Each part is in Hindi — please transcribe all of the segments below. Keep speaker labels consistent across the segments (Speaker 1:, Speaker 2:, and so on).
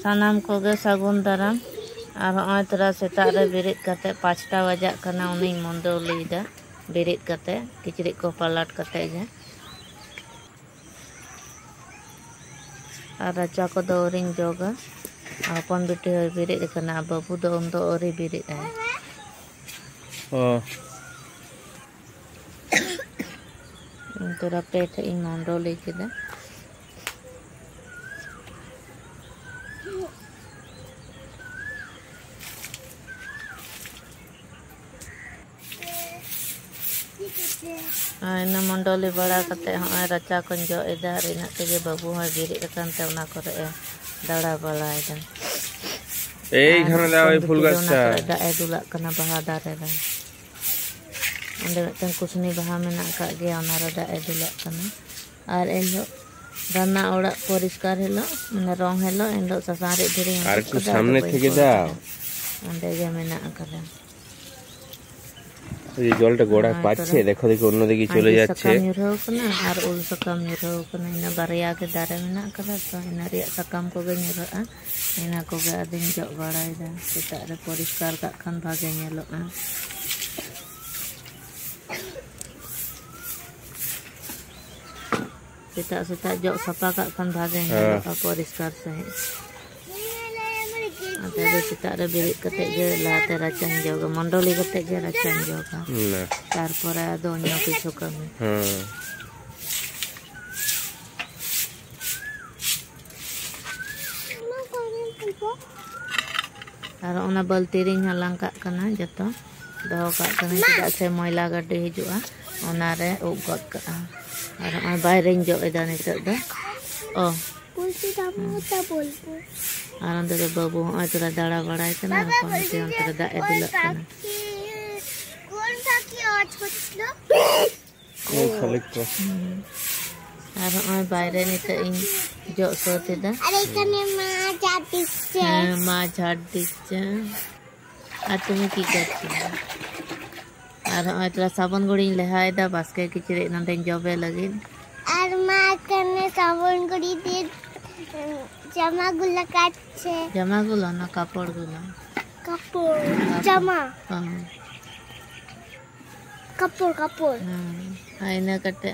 Speaker 1: सानाम कोगे सागुन दाराम और हॉय तोरा सेता रे बेरेद कते 5टा बजाक कना उनी मंडोलीदा बेरेद कते किचरिक को पलट कते जे और रचा को दो रिंग जोगा अपन बेटी होय बेरेद कना बाबू दो उन दो ओरी बेरेद है तोरा पेट इन मंडोली केदा इन मंडोली बड़ा कते हॉय रचा को जो एदा रिना तेगे बाबू होय बेरेद कनते उना करे दाड़ा बलायदा
Speaker 2: এই খানে দাও এই ফুল গাছটা
Speaker 1: दा ए दुलाक कना बहा दारे रे अंदे मिटन कुसनी बहा मेना का गया ओना रे दा ए दुलाक कना और एलो राना ओड़ा परिष्कार हेलो माने रंग हेलो एलो ससारे धरे
Speaker 2: আর একটু সামনে থেকে দাও
Speaker 1: अंदे गे मेना करे
Speaker 2: এই জলটা গোড়া পাচ্ছে দেখো দেখো অন্যদিকে চলে যাচ্ছে
Speaker 1: সাকাম নিরো কনা আর উল সাকাম নিরো কনা ইনা বারিয়া কে দারে মেনা করা তো ইনা রিয়া সাকাম को गे निरोआ इना को गे आदिन जो बड़ायदा सेता रे परिष्कार का खान भागे नेलोआ सेता सेता जो सफा का खान भागे नेलोआ परिष्कार सही ada kita ada bilik ketek je lah teracan juga mandoli ketek je racan juga tarpore ado nyoki suka Aro ona baltiring halang kak kana jato doh kak kana tidak se moila gade hijua ona re ugot ka aro ona bayring jo edan itu dah oh
Speaker 3: कुछ कामू होता बोलबो
Speaker 1: आनंद रे बाबू आ तोरा दाड़ा बड़ाई तना अपन से अंतर दा एदुलक कना
Speaker 3: कौन सा की आज कुछ लो
Speaker 2: ओ खलिक को
Speaker 1: आरो आ बाहरे निते इन जो सोते दा
Speaker 3: अरे कने
Speaker 1: मां झाड़ी छे आ तुम की करछी आरो आ तोरा साबन गुड़ी लेहाय दा बास्के किचरे नंदे जबे लगी
Speaker 3: और मां कने साबन गुड़ी दे जमा गुला काटছে
Speaker 1: जमा गुला ना कापड़ गुला
Speaker 3: কাপড় জামা কাপড় কাপড়
Speaker 1: আয়না কাটে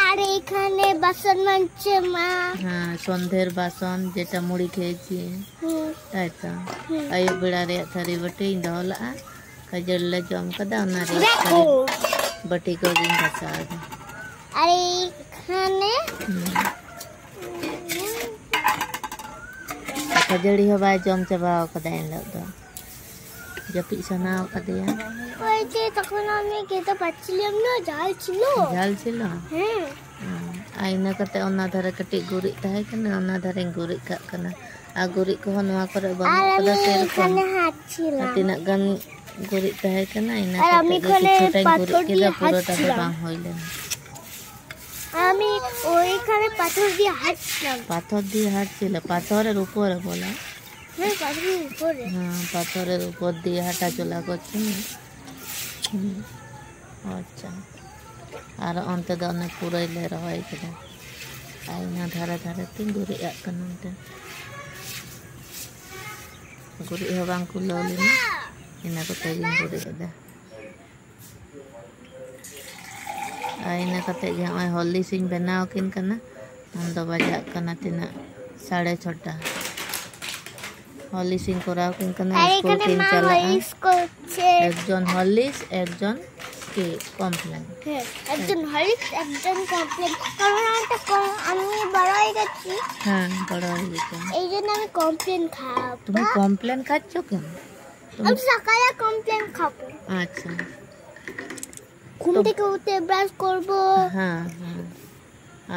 Speaker 3: আর এখানে বাসন মানছে মা
Speaker 1: হ্যাঁ সন্ধ্যের বাসন যেটা মুড়ি খেয়েছি তাই তো আয়ুব বেড়া রে থারি বটে ইন্দহলা কাজল জম কদা না রে বটি को दिन घसा
Speaker 3: আর এখানে
Speaker 1: खजड़ी हो बाय जम चबाव कदा इन लोग दो जपि सनाव कदिया
Speaker 3: ওই যে তখন আমি খেতে পাচ্ছিলাম না জাল ছিল হ্যাঁ
Speaker 1: आईना कते ओना धरे कटी गुरी ताहे कना ओना धरे गुरी का कना आ गुरी को नवा करे बन कदा से
Speaker 3: এখানে হাত ছিল
Speaker 1: तिना गन गुरी ताहे कना इना
Speaker 3: আর আমি এখানে
Speaker 1: गुरी केदा पुरोटा बांग होइले
Speaker 3: আমি ওইখানে পাথর দিয়ে হাঁটছিলাম
Speaker 1: পাথর দিয়ে হাঁটছিল পাথরের উপরে বলা
Speaker 3: হ্যাঁ পাথরের উপরে
Speaker 1: হ্যাঁ পাথরের উপর দিয়ে হাঁটা চলা করছে আচ্ছা আর অন্তে দ অনেক পুরাইলে রয় কেদা আইনা ধারে ধারে তিন গুরি এক কানতে গুরি হবাং কুললি না ইনা ko tagin গুরি কেদা आईना कते जे ओय होली सिंह बनाव किन कना हम दो बजा कना तिना 6:30 होली सिंह कराव किन कना स्कूल किन चला একজন হলিস একজন কি কমপ্লেন
Speaker 3: একজন হলিস একজন কমপ্লেন কারণ আমি বড় হয়ে গেছি
Speaker 1: হ্যাঁ বড় হয়ে গেছি
Speaker 3: এইজন্য আমি কমপ্লেন খাবো
Speaker 1: তুমি কমপ্লেন খাচ্ছ কেন
Speaker 3: আমি সকালে কমপ্লেন খাবো
Speaker 1: আচ্ছা
Speaker 3: ঘুম থেকে উঠে ব্রাশ করব
Speaker 1: হ্যাঁ হ্যাঁ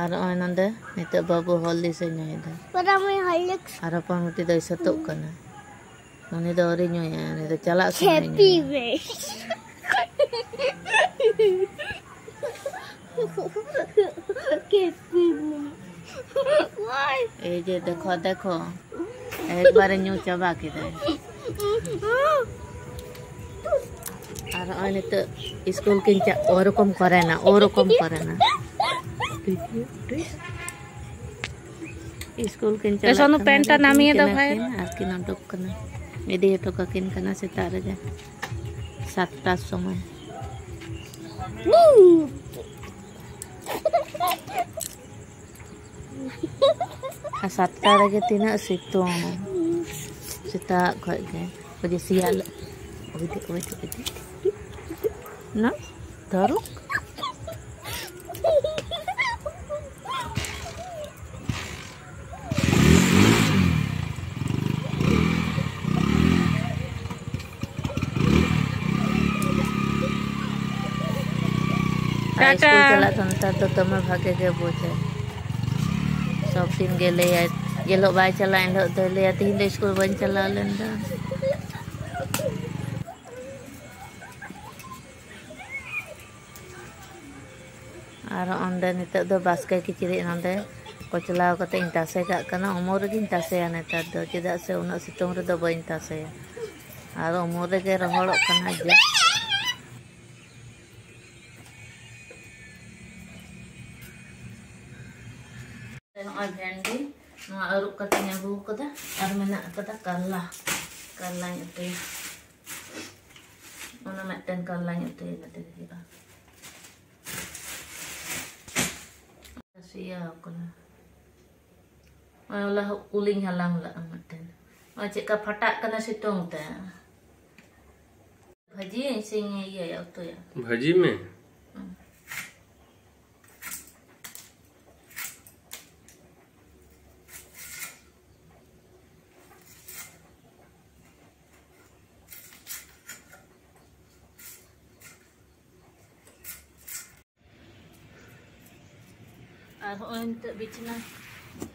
Speaker 1: আর আনন্দে নিতে বাবু হলি সে নয়দা
Speaker 3: পরে আমি হলিক্স
Speaker 1: আর পামতি দই সতক কনা উনি দৌড়ি নয় আনে তো চালা
Speaker 3: হ্যাপি বে
Speaker 1: এই যে দেখো দেখো একবারে নিউ চাবা के दे আর আনে তো স্কুল কিনচা ওরকম করে না स्कूल किन चला पेंटा नामिए दा भाई आकिन उडुक कना इदी हटो काकिन कना सेता रेगे 7टा समय आ 7टा रेगे तिना सितुंग सेता खय गे ओजे सियाल ओइते ना धरो स्कूल चला तंता तो तमे भागे के बुझे सब दिन गेले येलो बाय चला एंड दले तीन स्कूल बन चला लेंदा और अंदर नित दो बास्के किचरी नंदे को चलाव कते इन तासे का कना उमर रे इन तासे नेतार दो चेदा से उना सितुंग रे दो बइन तासे और उमर रे के रहड़ कना जे भेंडी अरुप कते अगू कदा और मेना कदा करला करला उतुय ओना मेटन करला उतुय कते दिबा सिया कना ओला उलिंग हलांग ला मेटन ओ चेका फटाक कना सितुंग ते भाजी सिंग ये उतुय
Speaker 2: भाजी में
Speaker 1: और ओनते बिचना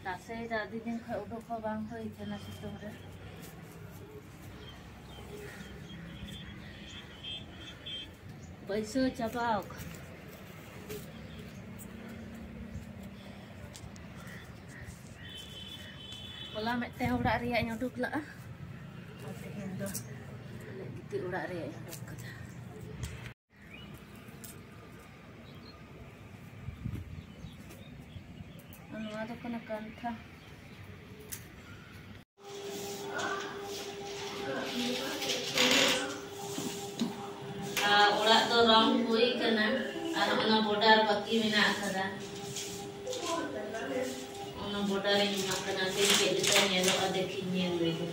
Speaker 1: तासे दादी दिन ख उडो ख बांग होई तना सितुंग रे पैसो चबाओ Wala mete urak riak nyoduk lah. Oke, endo. Gitu urak riak nyoduk kata. Anu ada kena kanta. Urak tu rong hui kena. Ana border baki mena kada. Border ini makan nanti kita nyelok ada kinyel lagi.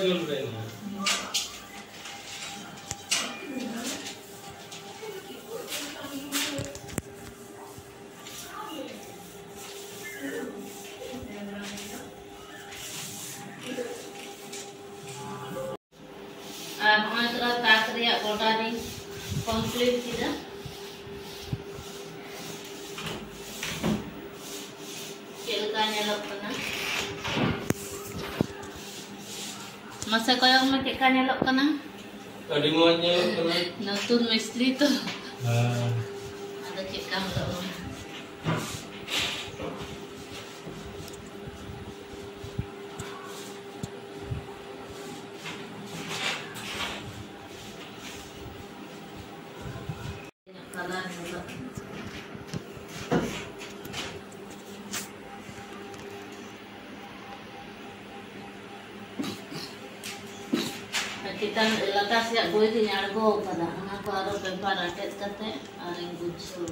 Speaker 2: जुल रहे हैं
Speaker 1: कंप्लीट किया चलका nyelok kena masa koyong mah cek nyelok kena
Speaker 2: tadi mau nyelok kena
Speaker 1: nutun mistri tuh ada cek kamu kita latas ya boy di nyargo pada anak aro paper atet kate aring bucu.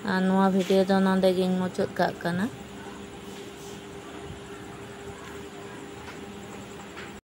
Speaker 1: Anua video do nonde gin mucut kak kana.